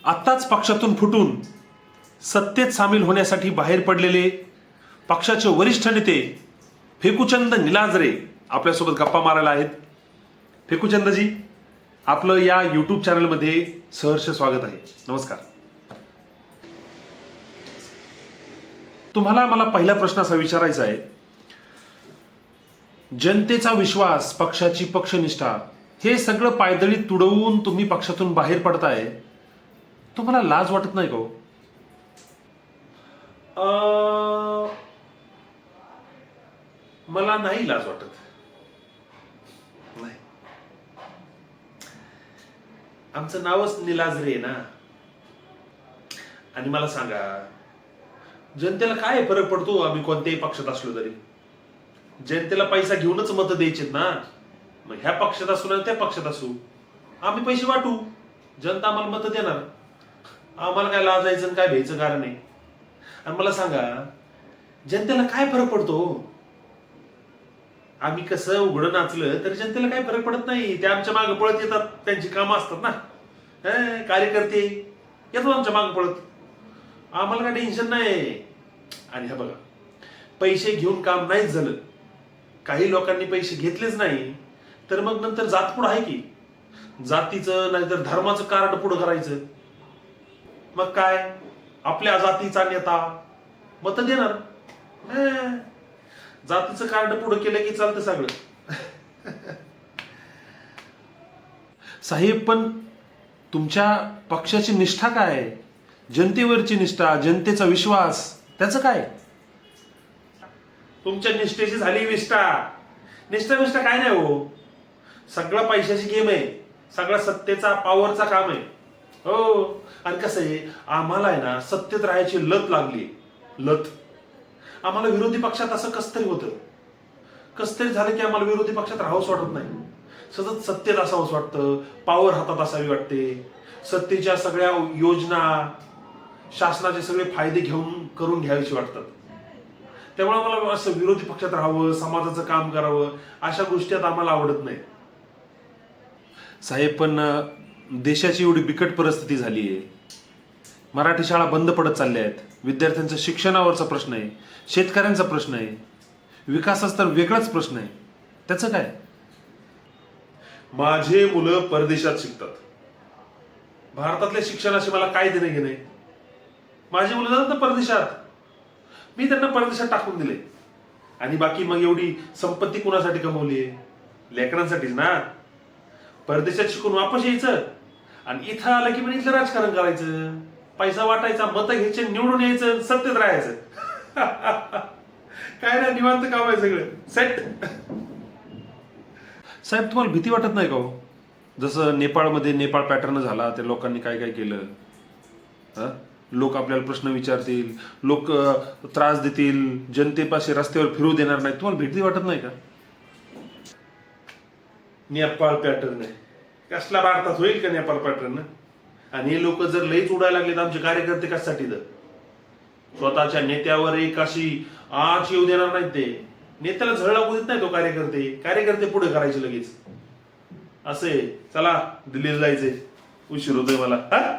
आत्ताच पक्षातून फुटून सत्तेत सामील होण्यासाठी बाहेर पडलेले पक्षाचे वरिष्ठ नेते फेकुचंद निलाजरे आपल्यासोबत गप्पा मारायला आहेत. फेकुचंदजी, आपलं या यूट्यूब चॅनलमध्ये सहर्ष स्वागत आहे. नमस्कार. तुम्हाला मला पहिला प्रश्न असा विचारायचा आहे, जनतेचा विश्वास, पक्षाची पक्षनिष्ठा हे सगळं पायदळी तुडवून तुम्ही पक्षातून बाहेर पडताय, तुम्हाला लाज वाटत नाही का हो? मला नाही लाज वाटत. नाही, आमचं नावच निलाजरे आहे ना. आणि मला सांगा, जनतेला काय फरक पडतो आम्ही कोणत्याही पक्षात असलो तरी? जनतेला पैसा घेऊनच मतं द्यायचेत ना. मग ह्या पक्षात असू ना त्या पक्षात असू, आम्ही पैसे वाटू, जनता आम्हाला मतं देणार. आम्हाला काय लाजायचं आणि काय भ्यायचं कारण नाही. आणि मला सांगा, जनतेला काय फरक पडतो? आम्ही कसं उघडं नाचलं तरी जनतेला काय फरक पडत नाही. ते आमच्या मागे पळत येतात, त्यांची कामं असतात ना. कार्यकर्ते येतात आमच्या मागे पळत, आम्हाला काय टेन्शन नाही. आणि हा बघा, पैसे घेऊन काम नाहीच झालं, काही लोकांनी पैसे घेतलेच नाही, तर मग नंतर जातपुड आहे की, जातीचं नाहीतर धर्माचं कार्ड पुढं करायचं. मग काय, आपल्या जातीचा नेता मत देणार, जातीचं कार्ड पुढं केलं की चालतं सगळं. साहेब, पण तुमच्या पक्षाची निष्ठा काय? जनतेवरची निष्ठा, जनतेचा विश्वास, त्याचं काय? तुमच्या निष्ठेची झाली विष्ठा. निष्ठा काय नाही हो, सगळं पैशाची गेम आहे, सगळा सत्तेचा, पॉवरचा काम आहे हो. आणि कसं आहे, आम्हाला आहे ना सत्तेत राहायची लत लागली, लत. आम्हाला विरोधी पक्षात असं कसतरी होतं, कसतरी झालं की आम्हाला विरोधी पक्षात राहावंच वाटत नाही. सतत सत्तेत असावंच वाटतं, पॉवर हातात असावी वाटते, सत्तेच्या सगळ्या योजना, शासनाचे सगळे फायदे घेऊन करून घ्यायचे वाटतात. त्यामुळे आम्हाला असं विरोधी पक्षात राहावं, समाजाचं काम करावं, अशा गोष्टी आता आम्हाला आवडत नाही. साहेब, पण देशाची एवढी बिकट परिस्थिती झाली आहे, मराठी शाळा बंद पडत चालल्या आहेत, विद्यार्थ्यांच्या शिक्षणावरचा प्रश्न आहे, शेतकऱ्यांचा प्रश्न आहे, विकासाचा तर वेगळाच प्रश्न आहे, त्याचं काय? माझे मुलं परदेशात शिकतात, भारतातल्या शिक्षणाशी मला काय देणे घेणे? माझी मुलं जातात ना परदेशात, मी त्यांना परदेशात टाकून दिले. आणि बाकी मग एवढी संपत्ती कुणासाठी कमवली? लेकरांसाठीच ना. परदेशात शिकून वापस यायचं आणि इथं आलं की मग इथलं राजकारण करायचं, पैसा वाटायचा, मतं घ्यायचे, निवडून यायचं, सत्तेत राहायचं. काय ना, निवांत काम आहे सगळं सेट. साहेब, तुम्हाला भीती वाटत नाही का हो? जसं नेपाळमध्ये नेपाळ पॅटर्न झाला, त्या लोकांनी काय काय केलं. लोक आपल्याला प्रश्न विचारतील, लोक त्रास देतील, जनतेपाशी रस्त्यावर फिरू देणार नाही. तुम्हाला भीती वाटत नाही का? नेपाळ पॅटर्न आहे, कसला भारतात होईल का नेपाळ पॅटर्न? आणि हे लोक जर लईच उडायला लागले तर आमचे कार्यकर्ते कशासाठी? तर स्वतःच्या नेत्यावर एक अशी आच येऊ देणार नाहीत. ते नेत्याला झळ लागू देत नाही तो कार्यकर्ते पुढे करायचे लगेच. असे चला दिल्लीला जायचे, उशीर होतोय मला.